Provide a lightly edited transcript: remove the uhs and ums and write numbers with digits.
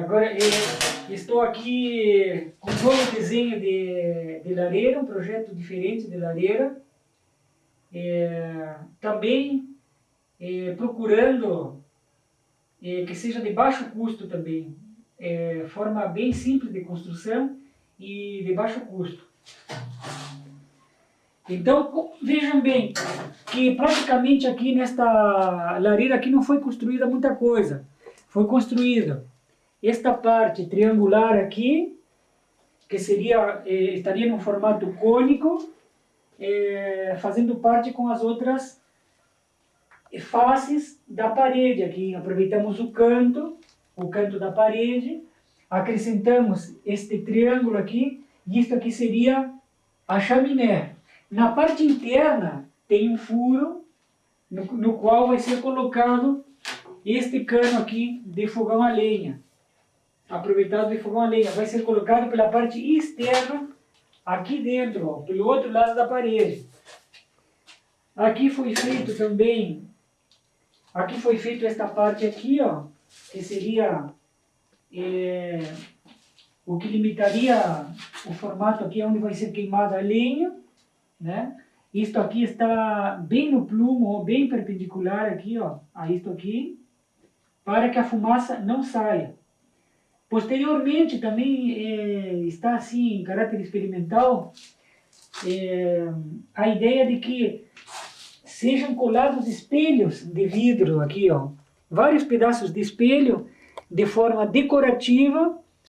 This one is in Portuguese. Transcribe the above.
Agora, estou aqui com um novo desenho de lareira, um projeto diferente de lareira. Também procurando que seja de baixo custo também. Forma bem simples de construção e de baixo custo. Então, vejam bem, que praticamente aqui nesta lareira aqui não foi construída muita coisa. Foi construída esta parte triangular aqui, que seria, estaria no formato cônico, fazendo parte com as outras faces da parede aqui. Aproveitamos o canto da parede, acrescentamos este triângulo aqui, e isto aqui seria a chaminé. Na parte interna tem um furo no qual vai ser colocado este cano aqui de fogão a lenha. Aproveitado de fogão a lenha. Vai ser colocado pela parte externa, aqui dentro, ó, pelo outro lado da parede. Aqui foi feito também, aqui foi feito esta parte aqui, ó, que seria o que limitaria o formato aqui onde vai ser queimada a lenha, né? Isto aqui está bem no plumo, bem perpendicular aqui, ó, a isto aqui, para que a fumaça não saia. Posteriormente, também está assim, em caráter experimental, a ideia de que sejam colados espelhos de vidro aqui, ó, vários pedaços de espelho de forma decorativa,